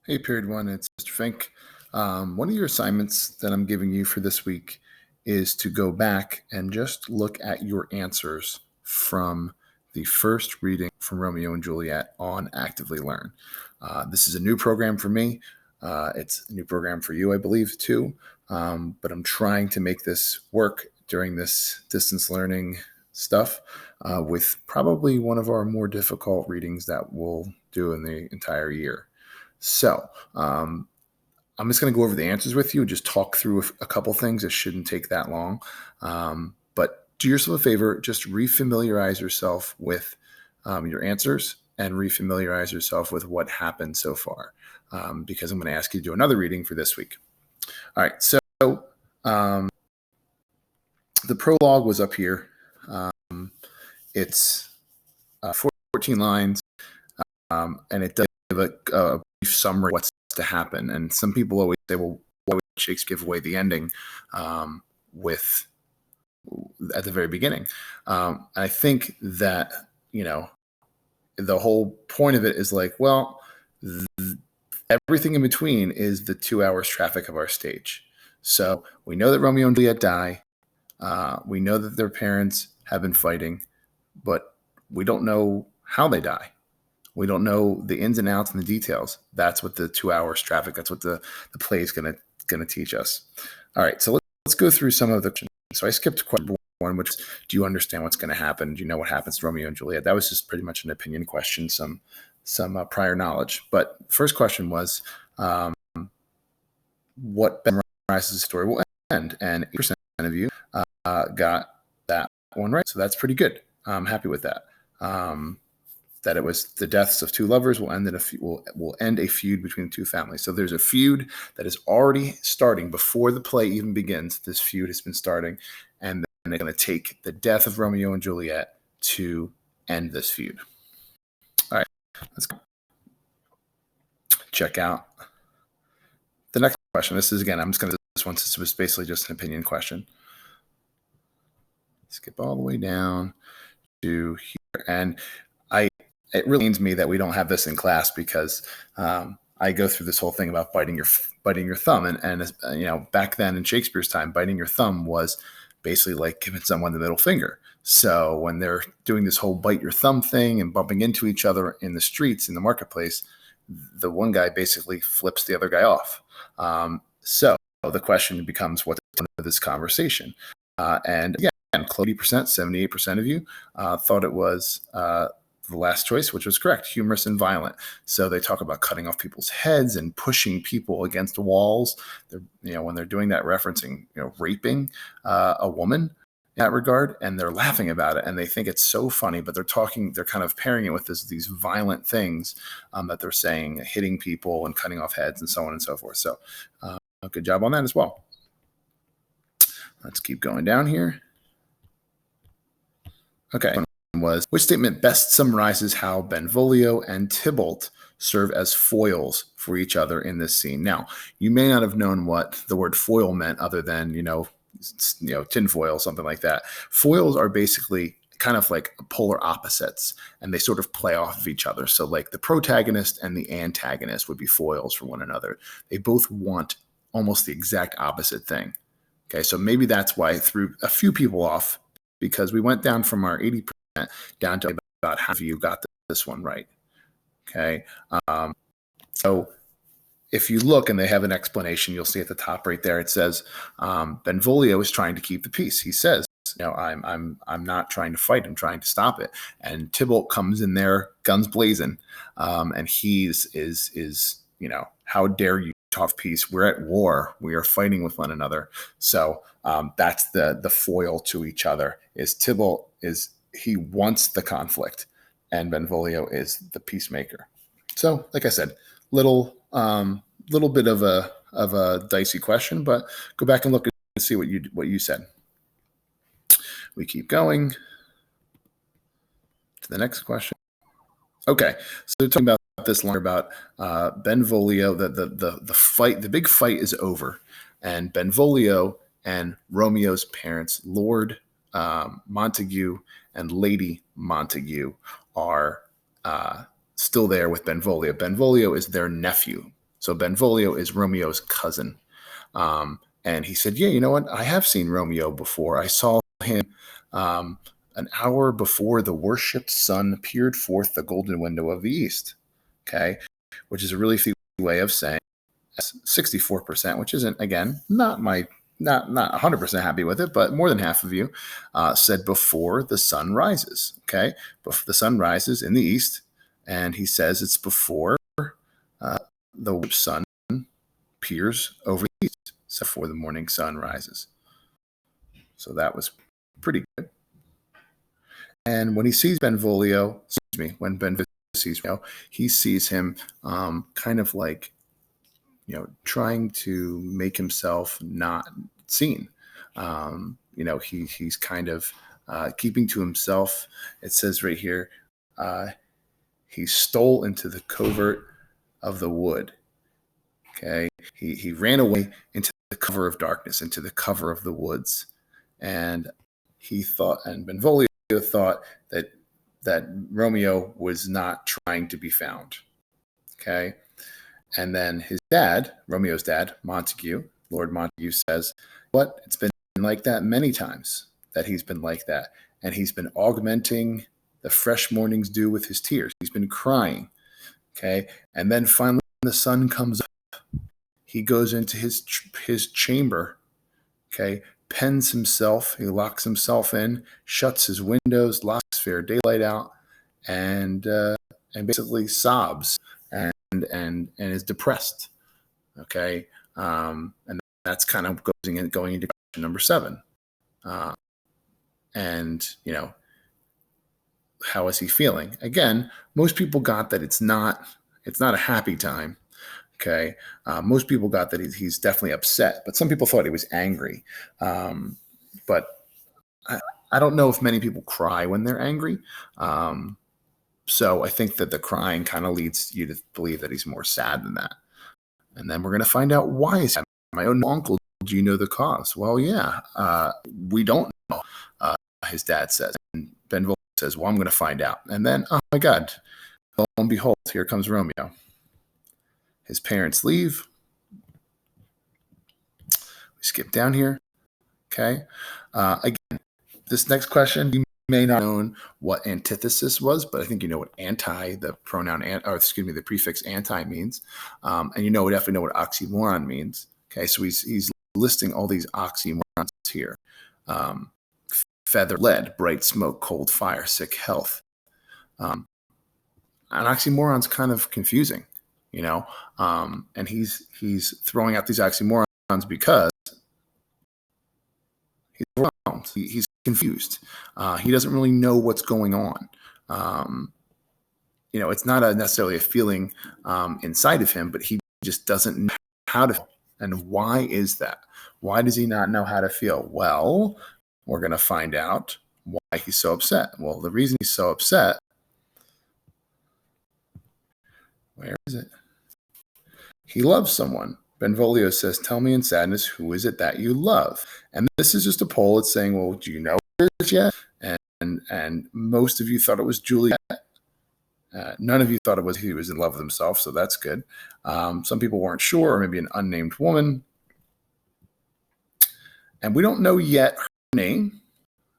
Hey, period one, it's Mr. Fink. One of your assignments that I'm giving you for this week is to go back and just look at your answers from the first reading from Romeo and Juliet on Actively Learn. This is a new program for me. It's a new program for you, I believe, too. But I'm trying to make this work during this distance learning stuff with probably one of our more difficult readings that we'll do in the entire year. So I'm just going to go over the answers with you and just talk through a couple things. It shouldn't take that long. But do yourself a favor, just refamiliarize yourself with your answers and refamiliarize yourself with what happened so far, because I'm going to ask you to do another reading for this week. All right, so the prologue was up here. It's 14 lines, and it does give a brief summary of what's to happen. And some people always say, well, why would Shakespeare give away the ending with at the very beginning? I think that, the whole point of it is like, well, everything in between is the 2 hours traffic of our stage. So we know that Romeo and Juliet die. We know that their parents have been fighting, but we don't know how they die. We don't know the ins and outs and the details. That's what the 2 hours traffic, that's what the play is going to teach us. All right, so let's go through some of the questions. So I skipped question one, which is, do you understand what's going to happen? Do you know what happens to Romeo and Juliet? That was just pretty much an opinion question, some prior knowledge. But first question was, what summarizes the story will end? And 8% of you got that one right. So that's pretty good. I'm happy with that. That it was the deaths of two lovers will end a feud between the two families. So there's a feud that is already starting before the play even begins. This feud has been starting, and then they're going to take the death of Romeo and Juliet to end this feud. All right, let's go. Check out the next question. This is, again, I'm just going to do this one since it was basically just an opinion question. Skip all the way down to here, and it really pains me that we don't have this in class, because I go through this whole thing about biting your thumb, and back then in Shakespeare's time, biting your thumb was basically like giving someone the middle finger. So when they're doing this whole bite your thumb thing and bumping into each other in the streets, in the marketplace, the one guy basically flips the other guy off. So the question becomes, what's the tone of this conversation? And again, 80%, 78% of you thought it was the last choice, which was correct, humorous and violent. So they talk about cutting off people's heads and pushing people against walls. When they're doing that, referencing raping a woman in that regard, and they're laughing about it, and they think it's so funny, but they're kind of pairing it with these violent things that they're saying, hitting people and cutting off heads and so on and so forth. So good job on that as well. Let's keep going down here. Okay. Which statement best summarizes how Benvolio and Tybalt serve as foils for each other in this scene? Now, you may not have known what the word foil meant, other than tinfoil, something like that. Foils are basically kind of like polar opposites, and they sort of play off of each other. So like the protagonist and the antagonist would be foils for one another. They both want almost the exact opposite thing. Okay, so maybe that's why it threw a few people off, because we went down from our 80% down to about half of you got this one right. Okay. So if you look, and they have an explanation, you'll see at the top right there, it says Benvolio is trying to keep the peace. He says, I'm not trying to fight, I'm trying to stop it. And Tybalt comes in there, guns blazing, and he's how dare you talk peace? We're at war. We are fighting with one another. So that's the foil to each other. Is Tybalt he wants the conflict, and Benvolio is the peacemaker. So, like I said, little bit of a dicey question, but go back and look and see what you said. We keep going to the next question. Okay, so they're talking about this longer about Benvolio. The fight, the big fight, is over, and Benvolio and Romeo's parents, Lord Montague and Lady Montague, are still there with Benvolio. Benvolio is their nephew. So Benvolio is Romeo's cousin. And he said, yeah, you know what? I have seen Romeo before. I saw him an hour before the worshipped sun peered forth the golden window of the east. Okay, which is a really fancy way of saying 64%, which isn't, again, not 100% happy with it, but more than half of you said before the sun rises. Okay, before the sun rises in the east, and he says it's before the sun peers over the east, so before the morning sun rises. So that was pretty good. And when he sees Benvolio, when Benvolio sees Romeo, he sees him kind of like, trying to make himself not seen. He's kind of keeping to himself. It says right here, he stole into the covert of the wood. Okay, he ran away into the cover of darkness, into the cover of the woods, and Benvolio thought that Romeo was not trying to be found. Okay, and then his dad, Romeo's dad, Montague, Lord Montague, says, "What? It's been like that many times. That he's been like that, and he's been augmenting the fresh morning's dew with his tears. He's been crying." Okay, and then finally, when the sun comes up, he goes into his chamber. Okay, pens himself. He locks himself in, shuts his windows, locks fair daylight out, and basically sobs and is depressed. Okay, and that's kind of going into question number 7. And how is he feeling? Again, most people got that it's not a happy time. Okay, most people got that he's definitely upset, but some people thought he was angry. But I don't know if many people cry when they're angry. So I think that the crying kind of leads you to believe that he's more sad than that. And then we're going to find out why he's sad. My own uncle, do you know the cause? Well, yeah, we don't know, his dad says. And Benvolio says, well, I'm going to find out. And then, oh my God, lo and behold, here comes Romeo. His parents leave. We skip down here. Okay. Again, this next question, you may not have known what antithesis was, but I think you know what the prefix anti means. And definitely know what oxymoron means. Okay. So he's listing all these oxymorons here. Feather, lead, bright smoke, cold fire, sick health. An oxymoron's kind of confusing, and he's throwing out these oxymorons because he's overwhelmed. He's confused. He doesn't really know what's going on. It's not necessarily a feeling inside of him, but he just doesn't know how to feel. And why is that? Why does he not know how to feel? Well, we're going to find out why he's so upset. Well, the reason he's so upset, where is it? He loves someone. Benvolio says, tell me in sadness, who is it that you love? And this is just a poll. It's saying, well, do you know who it is yet? And most of you thought it was Juliet. None of you thought he was in love with himself, so that's good. Some people weren't sure, or maybe an unnamed woman. And we don't know yet her name,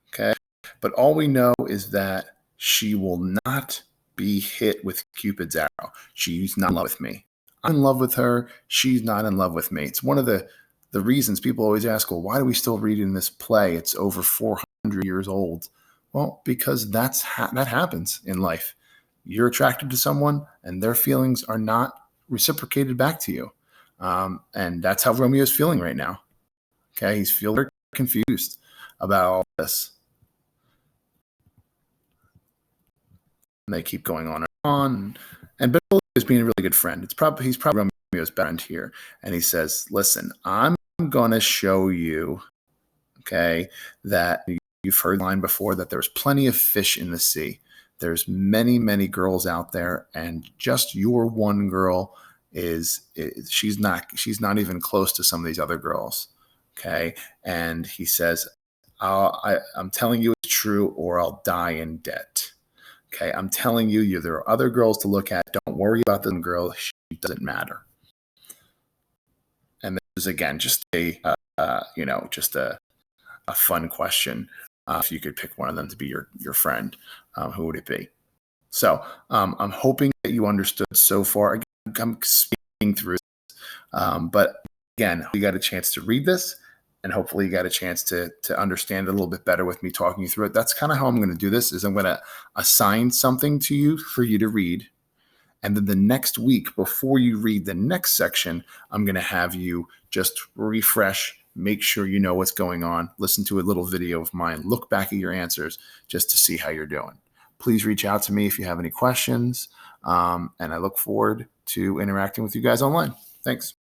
okay? But all we know is that she will not be hit with Cupid's arrow. She's not in love with me. I'm in love with her. She's not in love with me. It's one of the reasons people always ask, well, why do we still read in this play? It's over 400 years old. Well, because that happens in life. You're attracted to someone and their feelings are not reciprocated back to you. And that's how Romeo's feeling right now. Okay, he's feeling very confused about all this. And they keep going on and on. And Benvolio is being a really good friend. He's probably Romeo's best friend here. And he says, listen, I'm going to show you, okay, that you've heard the line before, that there's plenty of fish in the sea. There's many, many girls out there, and just your one girl she's not even close to some of these other girls. Okay. And he says, I'm telling you it's true, or I'll die in debt. Okay. I'm telling you, there are other girls to look at. Don't worry about the girl. She doesn't matter. is again just a just a fun question. If you could pick one of them to be your friend, who would it be? So I'm hoping that you understood so far. Again, I'm speaking through, but again, you got a chance to read this, and hopefully you got a chance to understand it a little bit better with me talking you through it. That's kind of how I'm going to do this. Is I'm going to assign something to you for you to read. And then the next week, before you read the next section, I'm going to have you just refresh, make sure you know what's going on, listen to a little video of mine, look back at your answers just to see how you're doing. Please reach out to me if you have any questions. And I look forward to interacting with you guys online. Thanks.